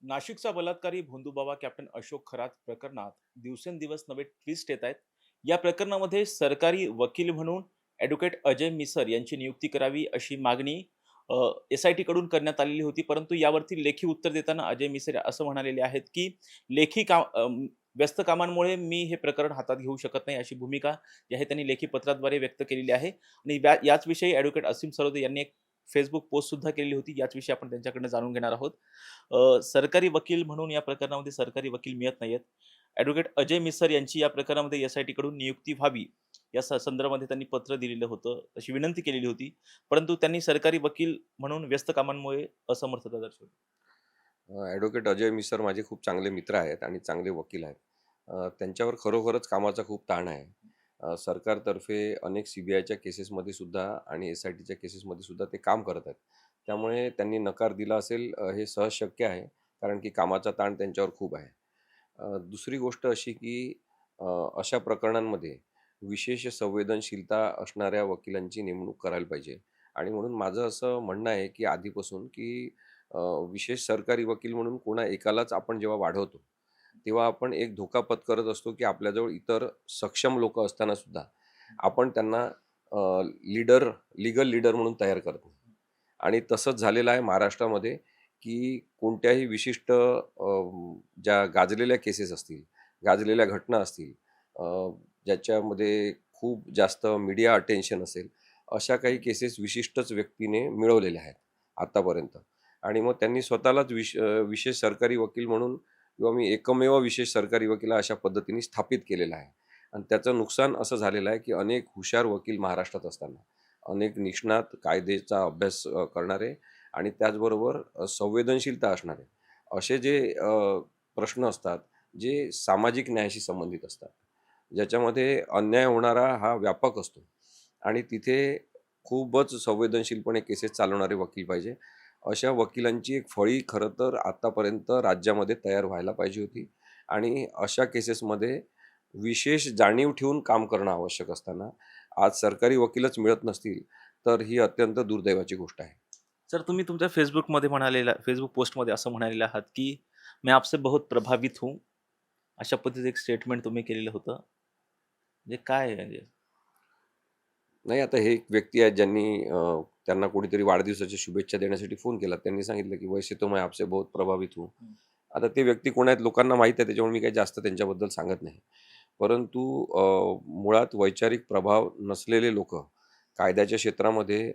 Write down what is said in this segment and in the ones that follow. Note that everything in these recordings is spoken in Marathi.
नाशिकचा बलात्कारी भोंदूबाबा कॅप्टन अशोक खरात प्रकरणात दिवसेंदिवस नवे ट्विस्ट येत आहेत. या प्रकरणामध्ये सरकारी वकील म्हणून ॲडव्होकेट अजय मिसर यांची नियुक्ती करावी अशी मागणी एस-आय-टी कडून करण्यात आलेली होती. परंतु यावरती लेखी उत्तर देताना अजय मिसर असं म्हणालेले आहेत, की लेखी व्यस्त कामांमुळे मी हे प्रकरण हातात घेऊ शकत नाही, अशी भूमिका जी आहे त्यांनी लेखी पत्राद्वारे व्यक्त केलेली आहे. आणि याच विषयी ॲडव्होकेट असीम सरोदे यांनी एक फेसबुक पोस्ट सुद्धा केलेली होती. याच विषयी आपण त्यांच्याकडनं जाणून घेणार आहोत. सरकारी वकील म्हणून या प्रकरणामध्ये सरकारी वकील मिळत नाहीयेत. ॲडव्होकेट अजय मिसर यांची या प्रकरणामध्ये एस-आय-टी कडून नियुक्ती व्हावी, या संदर्भामध्ये त्यांनी पत्र दिलेलं होतं, अशी विनंती केलेली होती. परंतु त्यांनी सरकारी वकील म्हणून व्यस्त कामांमुळे असमर्थता दर्शवली. ॲडव्होकेट अजय मिसर माझे खूप चांगले मित्र आहेत आणि चांगले वकील आहेत. त्यांच्यावर खरोखरच कामाचा खूप ताण आहे. सरकारतर्फे अनेक सी-बी-आयच्या केसेसमध्ये सुद्धा आणि एस-आय-टीच्या केसेसमध्ये सुद्धा ते काम करत आहेत. त्यामुळे त्यांनी नकार दिला असेल हे सहज शक्य आहे, कारण की कामाचा ताण त्यांच्यावर खूप आहे. दुसरी गोष्ट अशी की अशा प्रकरणांमध्ये विशेष संवेदनशीलता असणाऱ्या वकिलांची नेमणूक करायला पाहिजे आणि म्हणून माझं असं म्हणणं आहे की आधीपासून की विशेष सरकारी वकील म्हणून कोणा एकालाच आपण जेव्हा वाढवतो, तेव्हा आपण एक धोका पत्करत असतो की आपल्याजवळ इतर सक्षम लोकं असताना सुद्धा आपण त्यांना लीगल लीडर म्हणून तयार करत नाही. आणि तसंच झालेलं आहे महाराष्ट्रामध्ये, की कोणत्याही विशिष्ट ज्या गाजलेल्या केसेस असतील, गाजलेल्या घटना असतील, ज्याच्यामध्ये खूप जास्त मीडिया अटेन्शन असेल, अशा काही केसेस विशिष्टच व्यक्तीने मिळवलेल्या आहेत आत्तापर्यंत. आणि मग त्यांनी स्वतःलाच विशेष सरकारी वकील म्हणून किंवा मी एकमेव विशेष सरकारी वकील अशा पद्धतीने स्थापित केलेला आहे. आणि त्याचं नुकसान असं झालेलं आहे, की अनेक हुशार वकील महाराष्ट्रात असताना, अनेक निष्णात कायद्याचा अभ्यास करणारे आणि त्याचबरोबर संवेदनशीलता असणारे असे जे प्रश्न असतात, जे सामाजिक न्यायाशी संबंधित असतात, ज्याच्यामध्ये अन्याय होणारा हा व्यापक असतो आणि तिथे खूपच संवेदनशीलपणे केसेस चालवणारे वकील पाहिजे. अशा वकिलांची एक फळी खरं तर आत्तापर्यंत राज्यामध्ये तयार व्हायला पाहिजे होती आणि अशा केसेसमध्ये विशेष जाणीव ठेवून काम करणं आवश्यक असताना, आज सरकारी वकीलच मिळत नसतील, तर ही अत्यंत दुर्दैवाची गोष्ट आहे. सर, तुम्ही तुमच्या फेसबुक पोस्टमध्ये असं म्हणालेलं आहात, की "मैं आपसे बहुत प्रभावित हूँ." अशा पद्धतीचं एक स्टेटमेंट तुम्ही केलेलं होतं. म्हणजे काय आहे म्हणजे? नाही, आता हे एक व्यक्ती आहेत ज्यांनी त्यांना कोणीतरी वाढदिवसाच्या शुभेच्छा देण्यासाठी फोन केला. त्यांनी सांगितलं, की "वैसे तो मैं आपसे बहुत प्रभावित हूँ." हं. आता ते व्यक्ती कोण आहेत लोकांना माहीत आहे, त्याच्यामुळे मी काही जास्त त्यांच्याबद्दल सांगत नाही. परंतु मुळात वैचारिक प्रभाव नसलेले लोकं कायद्याच्या क्षेत्रामध्ये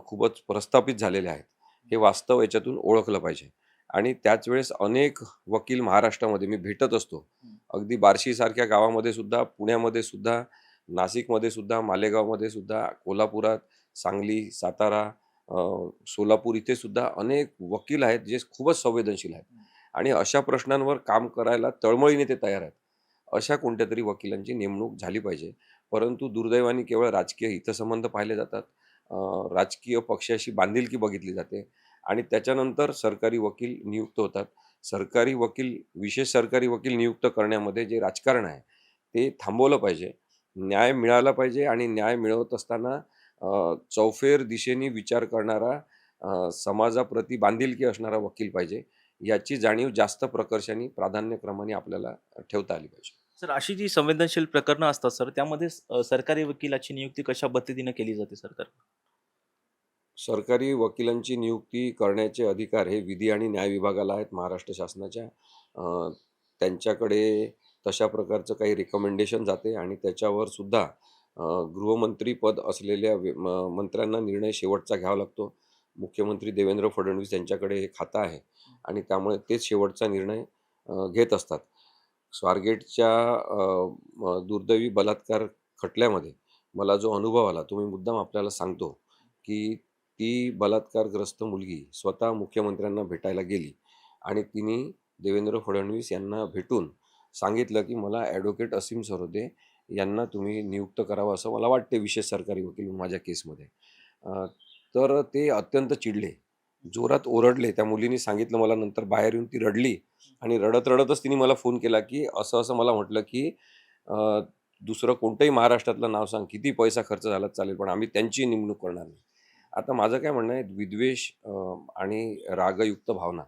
खूपच प्रस्थापित झालेले आहेत. हे वास्तव याच्यातून ओळखलं पाहिजे आणि त्याच वेळेस अनेक वकील महाराष्ट्रामध्ये मी भेटत असतो. हं. अगदी बार्शीसारख्या गावामध्ये सुद्धा, पुण्यामध्ये सुद्धा, नाशिकमध्ये सुद्धा, मालेगावमध्ये सुद्धा, कोल्हापुरात, सांगली, सातारा, अ, सोलापूर इथे सुद्धा अनेक वकील आहेत जे खूपच संवेदनशील आहेत आणि अशा प्रश्नांवर काम करायला तळमळीने ते तयार आहेत. अशा कोणत्यातरी वकिलांची नेमणूक झाली पाहिजे. परंतु दुर्दैवाने केवळ राजकीय हितसंबंध पाहिले जातात. अ, राजकीय पक्षाशी बांधिलकी बघितली जाते आणि त्याच्यानंतर सरकारी वकील नियुक्त होतात. विशेष सरकारी वकील नियुक्त करण्यामध्ये जे राजकारण आहे, ते थांबवलं पाहिजे. न्याय मिळाला पाहिजे आणि न्याय मिळवत असताना चौफेर दिशेने विचार करणारा, समाजाप्रती बांधिलकी असणारा वकील पाहिजे. याची जाणीव जास्त प्रकर्षाने, प्राधान्यक्रमाने आपल्याला ठेवता आली पाहिजे. सर, अशी जी संवेदनशील प्रकरणं असतात सर, त्यामध्ये सरकारी वकिलाची नियुक्ती कशा पद्धतीने केली जाते सरकार? सरकारी वकिलांची नियुक्ती करण्याचे अधिकार हे विधी आणि न्याय विभागाला आहेत महाराष्ट्र शासनाच्या. त्यांच्याकडे तशा प्रकारचं काही रिकमेंडेशन जाते आणि त्याच्यावर सुद्धा गृहमंत्री पद असलेल्या मंत्र्यांना निर्णय शेवटचा घ्यावा लागतो. मुख्यमंत्री देवेंद्र फडणवीस यांच्याकडे हे खातं आहे आणि त्यामुळे तेच शेवटचा निर्णय घेत असतात. स्वारगेटच्या दुर्दैवी बलात्कार खटल्यामध्ये मला जो अनुभव आला, तो मी मुद्दाम आपल्याला सांगतो, की ती बलात्कारग्रस्त मुलगी स्वतः मुख्यमंत्र्यांना भेटायला गेली आणि तिने देवेंद्र फडणवीस यांना भेटून सांगितलं, की मला ॲडव्होकेट असीम सरोदे यांना तुम्ही नियुक्त करावं असं मला वाटते विशेष सरकारी वकील माझ्या केसमध्ये. अ, तर ते अत्यंत चिडले. जोरात ओरडले. त्या मुलीने सांगितलं मला नंतर बाहेर येऊन ती रडली आणि रडत-रडतच तिने मला फोन केला, की असं-असं मला म्हटलं, की अ, दुसरं कोणतंही महाराष्ट्रातलं नाव सांग, किती पैसा खर्च झाला चालेल, पण आम्ही त्यांची नेमणूक करणार नाही. आता माझं काय म्हणणं आहे, विद्वेष आणि रागयुक्त भावना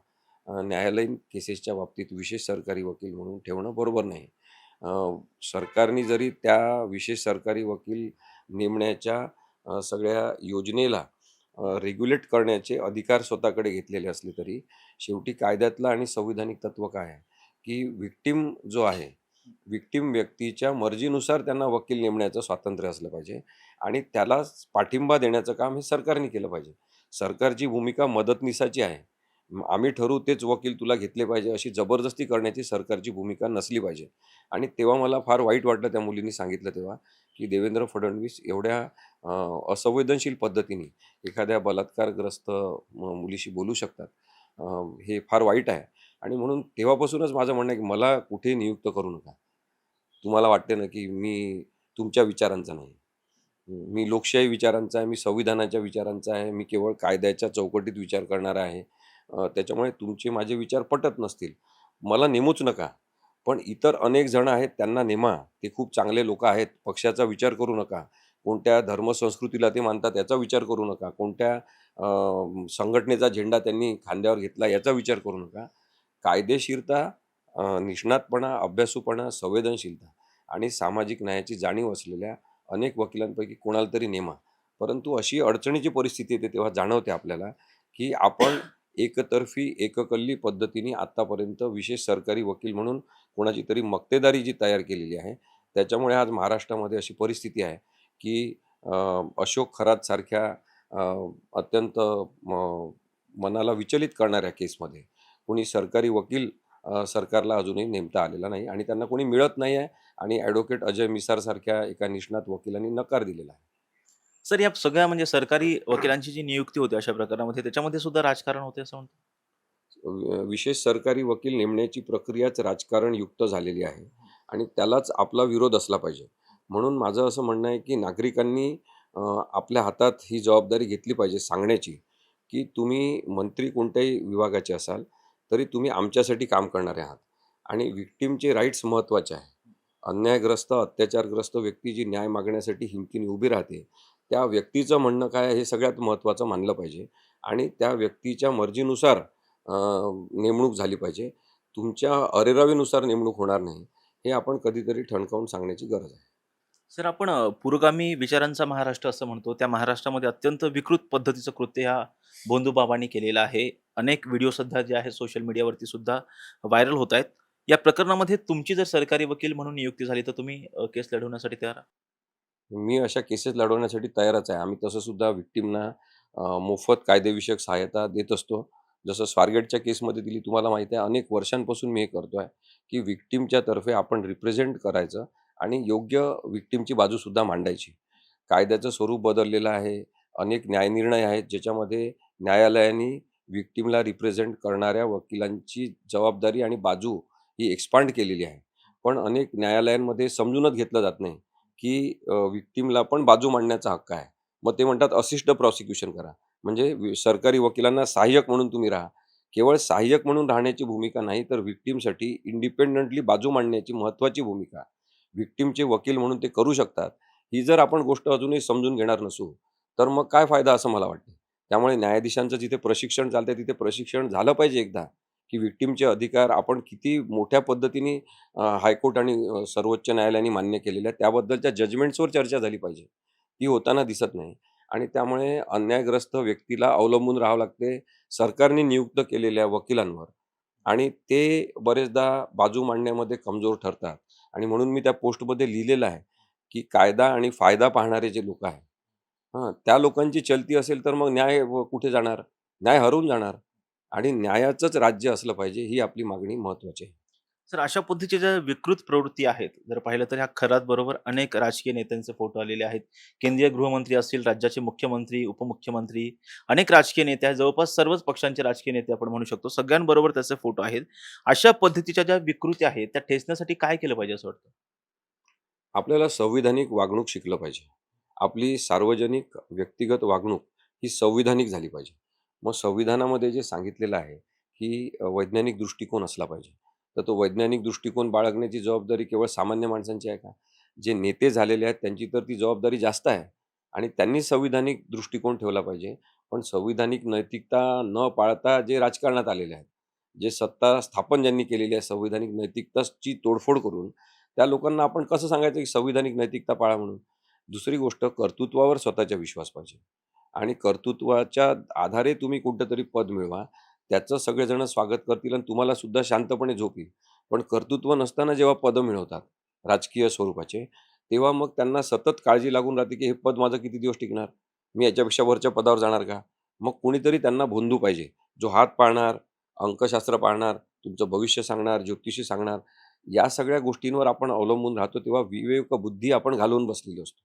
न्यायालयीन केसेसच्या बाबतीत विशेष सरकारी वकील म्हणून ठेवणं बरोबर नाही. अ, सरकारने जरी त्या विशेष सरकारी वकील नेमण्याच्या सगळ्या योजनेला रेग्युलेट करण्याचे अधिकार स्वतःकडे घेतलेले असले तरी शेवटी कायद्यातलं आणि संविधानिक तत्त्व काय आहे, की व्हिक्टिम जो आहे, व्हिक्टिम व्यक्तीच्या मर्जीनुसार त्यांना वकील नेमण्याचं स्वातंत्र्य असलं पाहिजे आणि त्याला पाठिंबा देण्याचं काम हे सरकारने केलं पाहिजे. सरकारची भूमिका मदतनीसाची आहे. आम्ही ठरवू तेच वकील तुला घेतले पाहिजे अशी जबरदस्ती करण्याची सरकारची भूमिका नसली पाहिजे. आणि तेव्हा मला फार वाईट वाटलं त्या मुलींनी सांगितलं तेव्हा, की देवेंद्र फडणवीस एवढ्या असंवेदनशील पद्धतीने एखाद्या बलात्कारग्रस्त मुलीशी बोलू शकतात. अ, हे फार वाईट आहे आणि म्हणून तेव्हापासूनच माझं म्हणणं आहे, की मला कुठेही नियुक्त करू नका. तुम्हाला वाटते ना, की मी तुमच्या विचारांचा नाही. मी लोकशाही विचारांचा आहे, मी संविधानाच्या विचारांचा आहे, मी केवळ कायद्याच्या चौकटीत विचार करणारा आहे. त्याच्यामुळे तुमचे माझे विचार पटत नसतील, मला नेमूच नका. पण इतर अनेक जण आहेत त्यांना नेमा. ते खूप चांगले लोकं आहेत. पक्षाचा विचार करू नका. कोणत्या धर्मसंस्कृतीला ते मानतात याचा विचार करू नका. कोणत्या संघटनेचा झेंडा त्यांनी खांद्यावर घेतला याचा विचार करू नका. कायदेशीरता, निष्णातपणा, अभ्यासूपणा, संवेदनशीलता आणि सामाजिक न्यायाची जाणीव असलेल्या अनेक वकिलांपैकी कोणाला तरी नेमा. परंतु अशी अडचणीची परिस्थिती येते तेव्हा जाणवते आपल्याला, की आपण एकतर्फी, एककल्ली पद्धतीने आत्तापर्यंत विशेष सरकारी वकील म्हणून कोणाची तरी मक्तेदारी जी तयार केलेली आहे, त्याच्यामुळे आज महाराष्ट्रामध्ये अशी परिस्थिती आहे, की अशोक खरातसारख्या अ, अत्यंत मनाला विचलित करणाऱ्या केसमध्ये कोणी सरकारी वकील सरकारला अजूनही नेमता आलेला नाही आणि त्यांना कोणी मिळत नाही आहे आणि ॲडव्होकेट अजय मिसारसारख्या एका निष्णात वकिलांनी नकार दिलेला आहे. सर, या सगळ्या म्हणजे सरकारी वकिलांची जी नियुक्ती होते अशा प्रकारामध्ये त्याच्यामध्ये सुद्धा राजकारण होते असं म्हणतो? विशेष सरकारी वकील नेमण्याची प्रक्रियाच राजकारणयुक्त झालेली आहे आणि त्यालाच आपला विरोध असला पाहिजे. म्हणून माझं असं म्हणणं आहे, की नागरिकांनी अ, आपल्या हातात ही जबाबदारी घेतली पाहिजे सांगण्याची, की तुम्ही मंत्री कोणत्याही विभागाचे असाल, तरी तुम्ही आमच्यासाठी काम करणारे आहात आणि व्हिक्टिमचे राईट्स महत्त्वाचे आहे. अन्यायग्रस्त, अत्याचारग्रस्त व्यक्ती जी न्याय मागण्यासाठी हिमतीने उभी राहते, त्या व्यक्तीचं म्हणणं काय आहे हे सगळ्यात महत्त्वाचं मानलं पाहिजे आणि त्या व्यक्तीच्या मर्जीनुसार अ, नेमणूक झाली पाहिजे. तुमच्या अरेरावीनुसार नेमणूक होणार नाही. हे आपण कधीतरी ठणकावून सांगण्याची गरज आहे. सर, आपण पुरोगामी विचारांचा महाराष्ट्र असं म्हणतो. त्या महाराष्ट्रामध्ये अत्यंत विकृत पद्धतीचं कृत्य ह्या भोंदूबाबांनी केलेलं आहे. अनेक व्हिडिओ सध्या जे आहे सोशल मीडियावरती सुद्धा व्हायरल होत आहेत. या प्रकरणामध्ये तुमची जर सरकारी वकील म्हणून नियुक्ती झाली तर तुम्ही केस लढवण्यासाठी तयार आहात? मी अशा केसेस लढवण्यासाठी तयारच आहे. आम्ही तसं सुद्धा व्हिक्टिमना मोफत कायदेविषयक सहायता देत असतो. जसं स्वारगेटच्या केसमध्ये दिली तुम्हाला माहिती आहे अनेक वर्षांपासून मी हे करतो आहे, की व्हिक्टिमच्या तर्फे आपण रिप्रेझेंट करायचं आणि योग्य व्हिक्टिमची बाजूसुद्धा मांडायची. कायद्याचं स्वरूप बदललेलं आहे. अनेक न्यायनिर्णय आहेत ज्याच्यामध्ये न्यायालयाने व्हिक्टिमला रिप्रेझेंट करणाऱ्या वकिलांची जबाबदारी आणि बाजू ही एक्सपांड केलेली आहे. पण अनेक न्यायालयांमध्ये समजूनच घेतलं जात नाही, की व्हिक्टिमला पण बाजू मांडण्याचा हक्क आहे. मग ते म्हणतात असिस्ट प्रॉसिक्युशन करा. म्हणजे सरकारी वकिलांना सहाय्यक म्हणून तुम्ही राहा. केवळ सहाय्यक म्हणून राहण्याची भूमिका नाही, तर व्हिक्टिमसाठी इंडिपेंडंटली बाजू मांडण्याची महत्त्वाची भूमिका व्हिक्टिमचे वकील म्हणून ते करू शकतात. ही जर आपण गोष्ट अजूनही समजून घेणार नसू, तर मग काय फायदा असं मला वाटतं. त्यामुळे न्यायाधीशांचं जिथे प्रशिक्षण चालतंय तिथे प्रशिक्षण झालं पाहिजे एकदा, की व्हिक्टिमचे अधिकार आपण किती मोठ्या पद्धतीने हायकोर्ट आणि सर्वोच्च न्यायालयाने मान्य केलेल्या त्याबद्दलच्या जजमेंट्सवर चर्चा झाली पाहिजे. ती होताना दिसत नाही आणि त्यामुळे अन्यायग्रस्त व्यक्तीला अवलंबून राहावं लागते सरकारने नियुक्त केलेल्या वकिलांवर आणि ते बरेचदा बाजू मांडण्यामध्ये कमजोर ठरतात आणि म्हणून मी त्या पोस्टमध्ये लिहिलेलं आहे, की कायदा आणि फायदा पाहणारे जे लोकं आहेत त्या लोकांची चलती असेल तर मग न्याय कुठे जाणार? न्याय हरवून जाणार आणि न्यायाचंच राज्य असलं पाहिजे ही आपली मागणी महत्त्वाची आहे. सर, अशा पद्धतीच्या ज्या विकृत प्रवृत्ती आहेत, जर पाहिलं तर ह्या खरात बरोबर अनेक राजकीय नेत्यांचे फोटो आलेले आहेत. केंद्रीय गृहमंत्री असतील, राज्याचे मुख्यमंत्री, उपमुख्यमंत्री, अनेक राजकीय नेते आहेत. जवळपास सर्वच पक्षांचे राजकीय नेते आपण म्हणू शकतो. सगळ्यांबरोबर त्याचे फोटो आहेत. अशा पद्धतीच्या ज्या विकृती आहेत, त्या ठेचण्यासाठी काय केलं पाहिजे असं वाटतं? आपल्याला संविधानिक वागणूक शिकलं पाहिजे. आपली सार्वजनिक व्यक्तिगत वागणूक ही संविधानिक झाली पाहिजे. मग संविधानामध्ये जे सांगितलेलं आहे, की वैज्ञानिक दृष्टिकोन असला पाहिजे. तर तो वैज्ञानिक दृष्टिकोन बाळगण्याची जबाबदारी केवळ सामान्य माणसांची आहे का? जे नेते झालेले आहेत त्यांची तर ती जबाबदारी जास्त आहे आणि त्यांनी संविधानिक दृष्टिकोन ठेवला पाहिजे. पण संविधानिक नैतिकता न पाळता जे राजकारणात आलेले आहेत, जे सत्ता स्थापन ज्यांनी केलेली आहे, संविधानिक नैतिकताची तोडफोड करून त्या लोकांना आपण कसं सांगायचं की संविधानिक नैतिकता पाळा म्हणून? दुसरी गोष्ट, कर्तृत्वावर स्वतःचा विश्वास पाहिजे आणि कर्तृत्वाच्या आधारे तुम्ही कुठेतरी पद मिळवा. त्याचं सगळेजण स्वागत करतील आणि तुम्हाला सुद्धा शांतपणे झोप येईल. पण कर्तृत्व नसताना जेव्हा पदं मिळवतात राजकीय स्वरूपाचे, तेव्हा मग त्यांना सतत काळजी लागून राहते की हे पद माझं किती दिवस टिकणार? मी याच्यापेक्षा वरच्या पदावर जाणार का? मग कुणीतरी त्यांना बंधू पाहिजे, जो हात पाळणार, अंकशास्त्र पाळणार, तुमचं भविष्य सांगणार, ज्योतिषी सांगणार. या सगळ्या गोष्टींवर आपण अवलंबून राहतो, तेव्हा विवेक बुद्धी आपण घालवून बसलेली असतो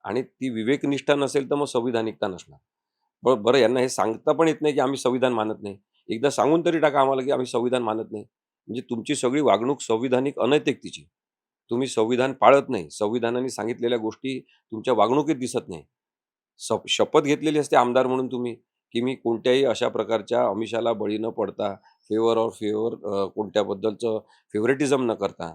आणि ती विवेकनिष्ठा नसेल तर मग संविधानिकता नसणार. बरं, यांना हे सांगता पण येत नाही की आम्ही संविधान मानत नाही. एकदा सांगून तरी टाका आम्हाला की आम्ही संविधान मानत नाही. म्हणजे तुमची सगळी वागणूक संविधानिक अनैतिकतेची. तुम्ही संविधान पाळत नाही. संविधानाने सांगितलेल्या गोष्टी तुमच्या वागणुकीत दिसत नाही. शपथ घेतलेली असते आमदार म्हणून तुम्ही, की मी कोणत्याही अशा प्रकारच्या आमिषाला बळी न पडता, फेवर कोणत्याबद्दलचं फेव्हरेटिझम न करता,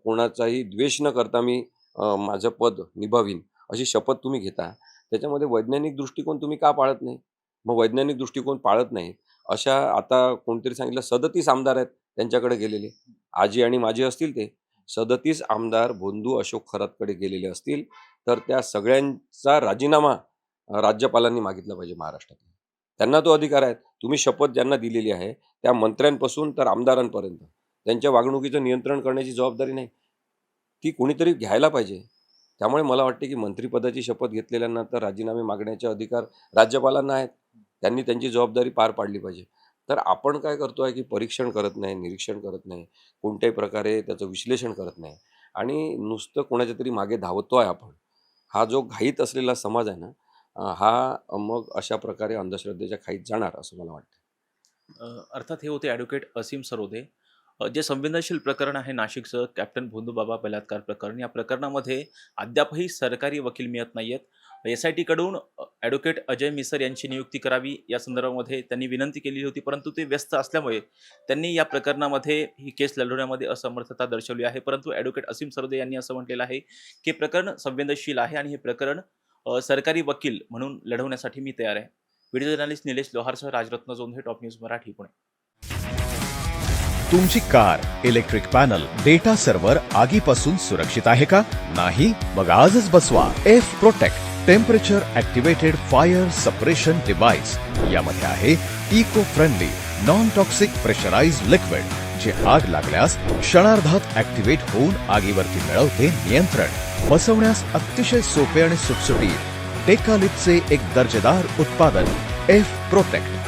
कोणाचाही द्वेष न करता मी माझं पद निभावीन, अशी शपथ तुम्ही घेता. त्याच्यामध्ये वैज्ञानिक दृष्टिकोन तुम्ही का पाळत नाही? मग वैज्ञानिक दृष्टिकोन पाळत नाही, अशा आता कोणतरी सांगितलं 37 आमदार आहेत त्यांच्याकडे गेलेले. आजी आणि माजी असतील ते. 37 आमदार भोंदू अशोक खरातकडे गेलेले असतील, तर त्या सगळ्यांचा राजीनामा राज्यपालांनी मागितला पाहिजे महाराष्ट्रात. त्यांना तो अधिकार आहे. तुम्ही शपथ ज्यांना दिलेली आहे, त्या मंत्र्यांपासून तर आमदारांपर्यंत त्यांच्या वागणुकीचं नियंत्रण करण्याची जबाबदारी नाही, ती कोणीतरी घ्यायला पाहिजे. त्यामुळे मला वाटते की मंत्रिपदाची शपथ घेतलेल्यांना तर राजीनामे मागण्याचे अधिकार राज्यपालांना आहेत. त्यांनी त्यांची जबाबदारी पार पाडली पाहिजे. तर आपण काय करतो आहे की परीक्षण करत नाही, निरीक्षण करत नाही, कोणत्याही प्रकारे त्याचं विश्लेषण करत नाही आणि नुसतं कोणाच्या तरी मागे धावतो आहे आपण. हा जो घाईत असलेला समाज आहे ना, हा मग अशा प्रकारे अंधश्रद्धेच्या खाईत जाणार असं मला वाटतं. अर्थात हे होते ॲडव्होकेट असीम सरोदे. जे संवेदनशील प्रकरण आहे नाशिकचं कॅप्टन भोंदूबाबा बलात्कार प्रकरण, या प्रकरणामध्ये अद्यापही सरकारी वकील मिळत नाही आहेत. SIT कडून ॲडव्होकेट अजय मिसर यांची नियुक्ती करावी या संदर्भामध्ये त्यांनी विनंती केली होती, परंतु ते व्यस्त असल्यामुळे त्यांनी या प्रकरणामध्ये ही केस लढवण्यामध्ये असमर्थता दर्शवली आहे. परंतु ॲडव्होकेट असीम सरोदे यांनी असं म्हटलेलं आहे की प्रकरण संवेदनशील आहे आणि हे प्रकरण सरकारी वकील म्हणून लढवण्यासाठी मी तयार आहे. व्हिडिओ जर्नलिस्ट निलेश लोहारसह राजरत्न जोंधे, टॉप न्यूज मराठी, पुणे. तुमची car, electric panel, data server आगीपासून सुरक्षित आहे का? नाही? मग आजच बसवा F Protect temperature activated fire suppression device. यामध्ये आहे eco friendly non toxic pressurised liquid, जे आग लागल्यास क्षणार्धात ॲक्टिव्हेट होऊन आगीवरती मिळवते नियंत्रण. बसवण्यास अतिशय सोपे आणि सुटसुटीत. टेकालिपचे एक दर्जेदार उत्पादन एफ प्रोटेक्ट.